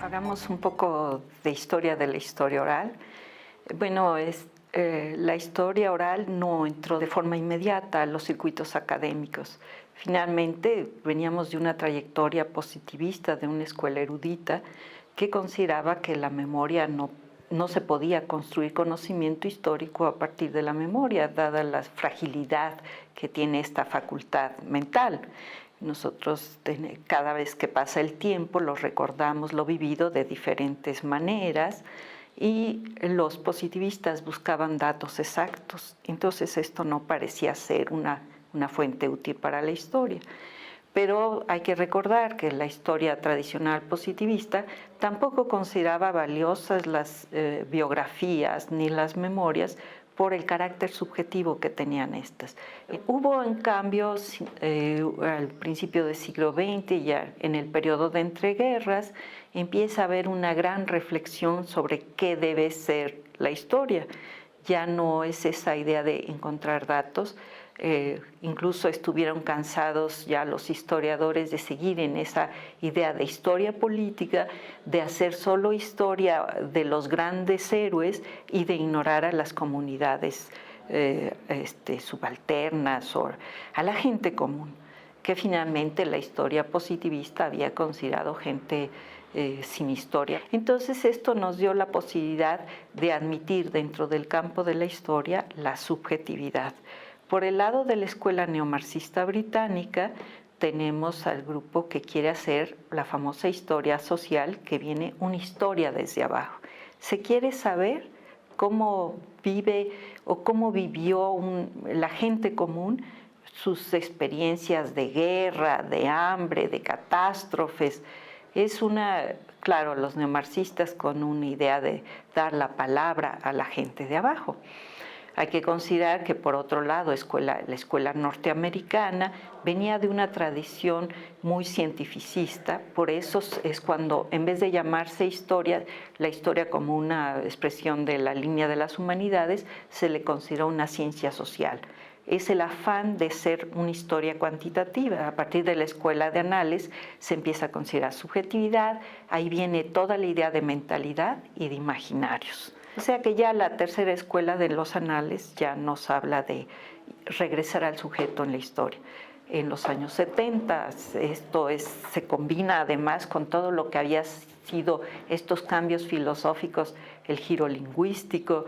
Hagamos un poco de historia de la historia oral. Bueno, la historia oral no entró de forma inmediata a los circuitos académicos. Finalmente, veníamos de una trayectoria positivista de una escuela erudita que consideraba que la memoria no se podía construir conocimiento histórico a partir de la memoria, dada la fragilidad que tiene esta facultad mental. Nosotros, cada vez que pasa el tiempo, lo recordamos lo vivido de diferentes maneras, y los positivistas buscaban datos exactos. Entonces esto no parecía ser una fuente útil para la historia. Pero hay que recordar que la historia tradicional positivista tampoco consideraba valiosas las biografías ni las memorias por el carácter subjetivo que tenían estas. Hubo, en cambio, al principio del siglo XX, ya en el periodo de entreguerras, empieza a haber una gran reflexión sobre qué debe ser la historia. Ya no es esa idea de encontrar datos. Incluso estuvieron cansados ya los historiadores de seguir en esa idea de historia política, de hacer solo historia de los grandes héroes y de ignorar a las comunidades subalternas o a la gente común, que finalmente la historia positivista había considerado gente sin historia. Entonces esto nos dio la posibilidad de admitir dentro del campo de la historia la subjetividad. Por el lado de la escuela neomarxista británica, tenemos al grupo que quiere hacer la famosa historia social, que viene una historia desde abajo. Se quiere saber cómo vive o cómo vivió la gente común sus experiencias de guerra, de hambre, de catástrofes. Claro, los neomarxistas con una idea de dar la palabra a la gente de abajo. Hay que considerar que, por otro lado, la escuela norteamericana venía de una tradición muy cientificista. Por eso es cuando, en vez de llamarse historia, la historia como una expresión de la línea de las humanidades, se le considera una ciencia social. Es el afán de ser una historia cuantitativa. A partir de la escuela de Anales se empieza a considerar subjetividad. Ahí viene toda la idea de mentalidad y de imaginarios. O sea que ya la tercera escuela de los Anales ya nos habla de regresar al sujeto en la historia. En los años 70 se combina además con todo lo que había sido estos cambios filosóficos, el giro lingüístico,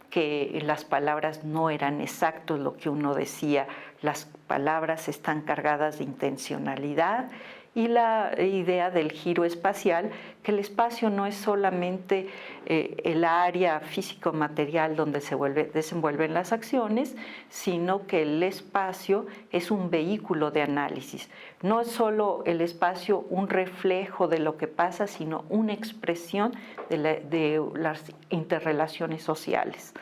que las palabras no eran exactos lo que uno decía, las palabras están cargadas de intencionalidad, y la idea del giro espacial, que el espacio no es solamente el área físico-material donde se desenvuelven las acciones, sino que el espacio es un vehículo de análisis. No es solo el espacio un reflejo de lo que pasa, sino una expresión de las interrelaciones sociales.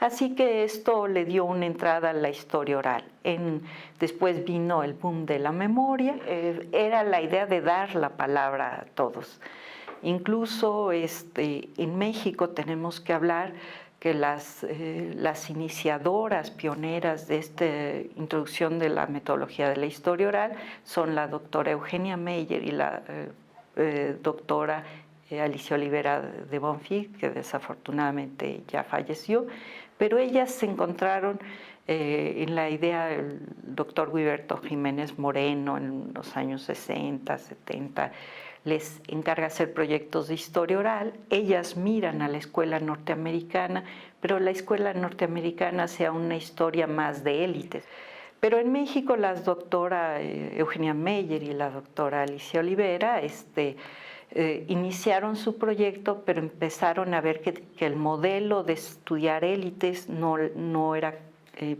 Así que esto le dio una entrada a la historia oral. Después vino el boom de la memoria. Era la idea de dar la palabra a todos. Incluso en México tenemos que hablar que las iniciadoras pioneras de esta introducción de la metodología de la historia oral son la doctora Eugenia Meyer y la doctora Alicia Olivera de Bonfil, que desafortunadamente ya falleció, pero ellas se encontraron en la idea del doctor Guiberto Jiménez Moreno en los años 60, 70, les encarga hacer proyectos de historia oral. Ellas miran a la escuela norteamericana, pero la escuela norteamericana sea una historia más de élites. Pero en México la doctora Eugenia Meyer y la doctora Alicia Olivera iniciaron su proyecto, pero empezaron a ver que el modelo de estudiar élites no era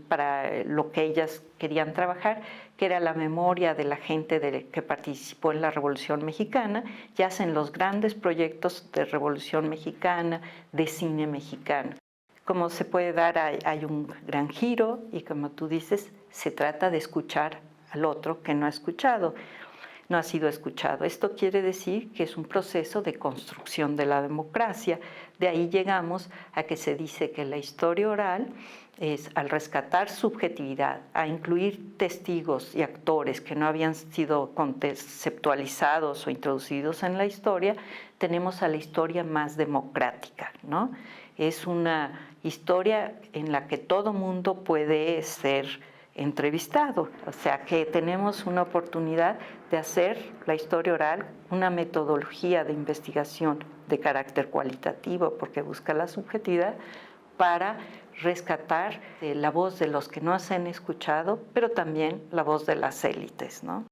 para lo que ellas querían trabajar, que era la memoria de la gente que participó en la Revolución Mexicana. Ya hacen los grandes proyectos de Revolución Mexicana, de cine mexicano. Como se puede dar, hay un gran giro, y como tú dices, se trata de escuchar al otro que no ha escuchado. no ha sido escuchado. Esto quiere decir que es un proceso de construcción de la democracia. De ahí llegamos a que se dice que la historia oral es, al rescatar subjetividad, a incluir testigos y actores que no habían sido conceptualizados o introducidos en la historia, tenemos a la historia más democrática, ¿no? Es una historia en la que todo mundo puede ser entrevistado, o sea que tenemos una oportunidad de hacer la historia oral una metodología de investigación de carácter cualitativo, porque busca la subjetividad para rescatar la voz de los que no se han escuchado, pero también la voz de las élites, ¿no?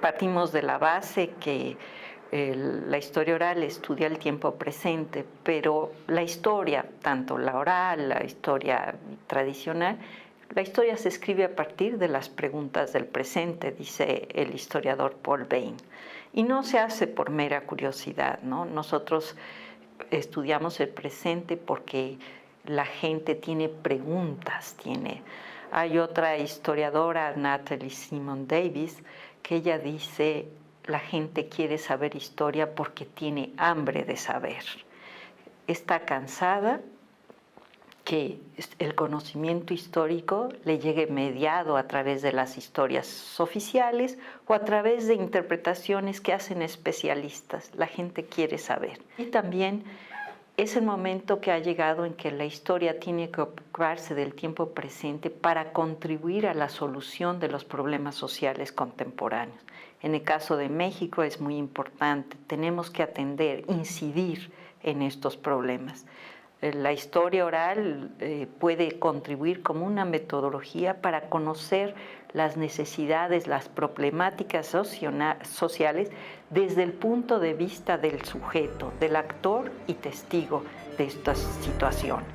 Partimos de la base que la historia oral estudia el tiempo presente, pero la historia, tanto la oral, la historia tradicional, la historia se escribe a partir de las preguntas del presente, dice el historiador Paul Bain, y no se hace por mera curiosidad, ¿no? Nosotros estudiamos el presente porque la gente tiene preguntas, Hay otra historiadora, Natalie Simon Davis, que ella dice, la gente quiere saber historia porque tiene hambre de saber. Está cansada que el conocimiento histórico le llegue mediado a través de las historias oficiales o a través de interpretaciones que hacen especialistas. La gente quiere saber. Y también es el momento que ha llegado en que la historia tiene que ocuparse del tiempo presente para contribuir a la solución de los problemas sociales contemporáneos. En el caso de México es muy importante. Tenemos que atender, incidir en estos problemas. La historia oral puede contribuir como una metodología para conocer las necesidades, las problemáticas sociales desde el punto de vista del sujeto, del actor y testigo de esta situación.